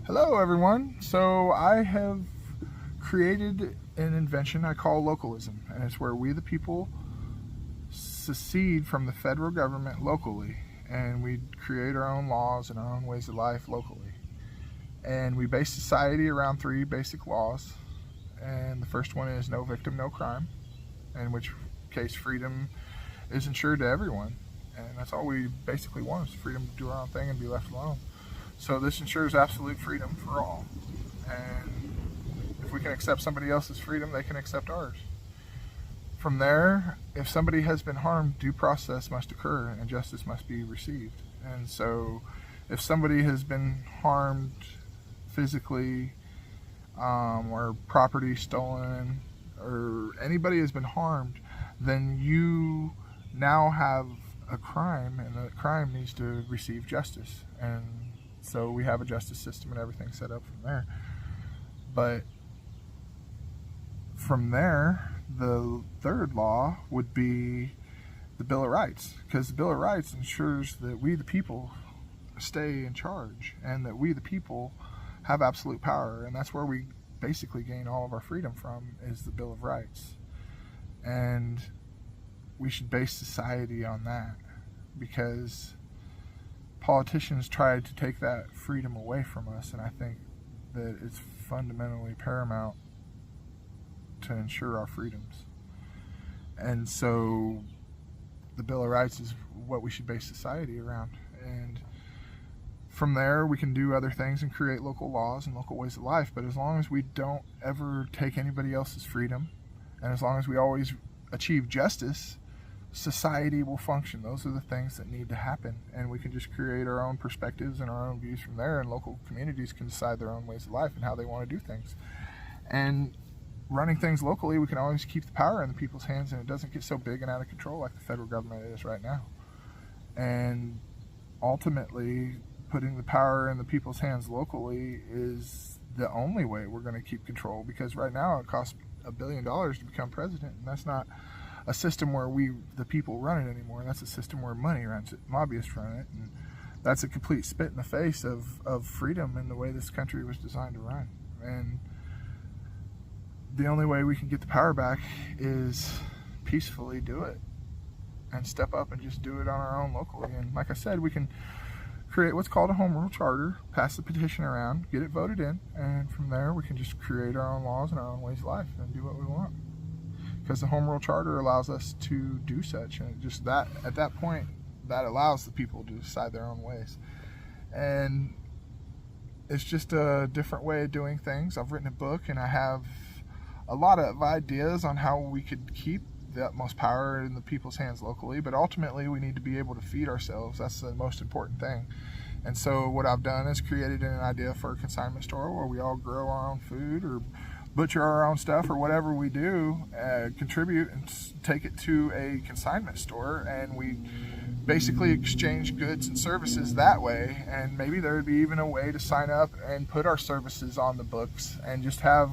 Hello everyone. So I have created an invention I call localism, and it's where we the people secede from the federal government locally, and we create our own laws and our own ways of life locally. And we base society around three basic laws. And the first one is no victim, no crime, in which case freedom is ensured to everyone. And that's all we basically want, is freedom to do our own thing and be left alone. So this ensures absolute freedom for all. And if we can accept somebody else's freedom, they can accept ours. From there, if somebody has been harmed, due process must occur and justice must be received. And so if somebody has been harmed physically, or property stolen, or anybody has been harmed, then you now have a crime, and the crime needs to receive justice. And so we have a justice system and everything set up from there. But from there, the third law would be the Bill of Rights, because the Bill of Rights ensures that we the people stay in charge and that we the people have absolute power, and that's where we basically gain all of our freedom from, is the Bill of Rights. And we should base society on that, because politicians tried to take that freedom away from us, and I think that it's fundamentally paramount to ensure our freedoms. And so the Bill of Rights is what we should base society around. And from there, we can do other things and create local laws and local ways of life, but as long as we don't ever take anybody else's freedom, and as long as we always achieve justice, society will function. Those are the things that need to happen, and we can just create our own perspectives and our own views from there, and local communities can decide their own ways of life and how they want to do things. And running things locally, we can always keep the power in the people's hands, and it doesn't get so big and out of control like the federal government is right now. And ultimately, putting the power in the people's hands locally is the only way we're going to keep control, because right now it costs $1 billion to become president, and that's not a system where we the people run it anymore. That's a system where money runs it, lobbyists run it, and that's a complete spit in the face of freedom and the way this country was designed to run. And the only way we can get the power back is peacefully do it and step up and just do it on our own locally. And like I said, we can create what's called a home rule charter, pass the petition around, get it voted in, and from there we can just create our own laws and our own ways of life and do what we want. Because the home rule charter allows us to do such, and just that at that point, that allows the people to decide their own ways. And it's just a different way of doing things. I've written a book, and I have a lot of ideas on how we could keep the utmost power in the people's hands locally, but ultimately we need to be able to feed ourselves. That's the most important thing. And so what I've done is created an idea for a consignment store where we all grow our own food or butcher our own stuff or whatever we do, contribute and take it to a consignment store, and we basically exchange goods and services that way. And maybe there would be even a way to sign up and put our services on the books and just have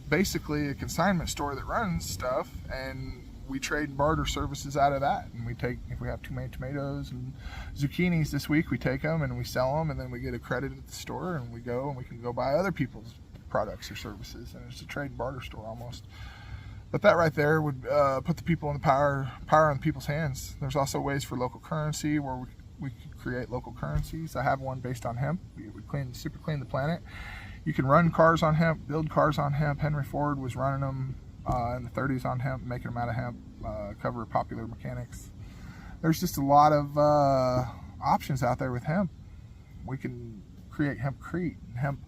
basically a consignment store that runs stuff, and we trade and barter services out of that. And we take, if we have too many tomatoes and zucchinis this week, we take them and we sell them, and then we get a credit at the store, and we go and we can go buy other people's products or services, and it's a trade and barter store almost. But that right there would put the people in the power in the people's hands. There's also ways for local currency where we could create local currencies. I have one based on hemp. It would super clean the planet. You can run cars on hemp, build cars on hemp. Henry Ford was running them in the 30s on hemp, making them out of hemp, cover of Popular Mechanics. There's just a lot of options out there with hemp. We can create hempcrete and hemp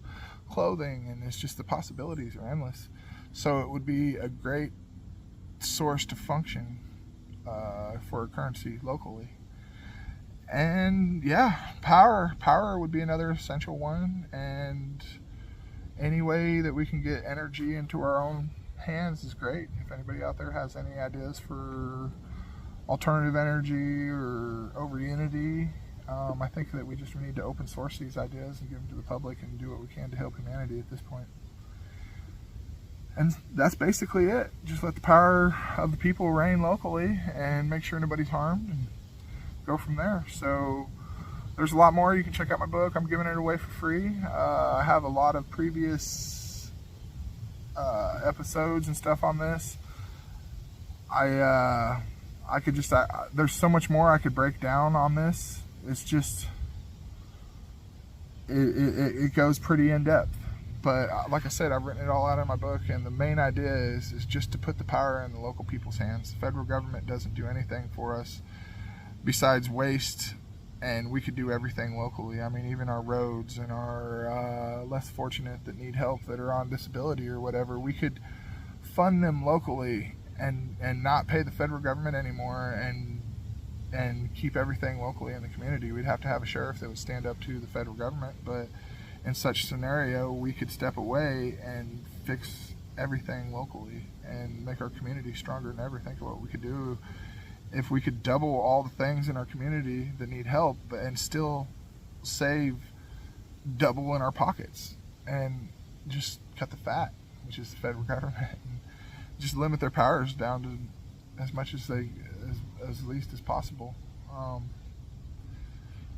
clothing, and it's just the possibilities are endless. So it would be a great source to function for a currency locally. And yeah, power would be another essential one, and any way that we can get energy into our own hands is great. If anybody out there has any ideas for alternative energy or over unity, I think that we just need to open source these ideas and give them to the public and do what we can to help humanity at this point. And that's basically it. Just let the power of the people reign locally and make sure nobody's harmed, and go from there. So there's a lot more. You can check out my book. I'm giving it away for free. free. I have a lot of previous episodes and stuff on this. I could just, there's so much more I could break down on this. It's just, it goes pretty in depth. But like I said, I've written it all out in my book, and the main idea is just to put the power in the local people's hands. The federal government doesn't do anything for us besides waste, and we could do everything locally. I mean, even our roads and our less fortunate that need help, that are on disability or whatever, we could fund them locally and not pay the federal government anymore, and keep everything locally in the community. We'd have to have a sheriff that would stand up to the federal government, but in such scenario, we could step away and fix everything locally and make our community stronger than ever. Think of what we could do if we could double all the things in our community that need help and still save double in our pockets, and just cut the fat, which is the federal government, and just limit their powers down to as much as as least as possible.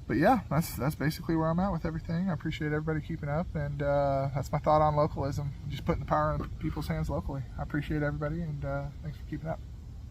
But yeah, that's basically where I'm at with everything. I appreciate everybody keeping up, and that's my thought on localism. Just putting the power in people's hands locally. I appreciate everybody, and thanks for keeping up.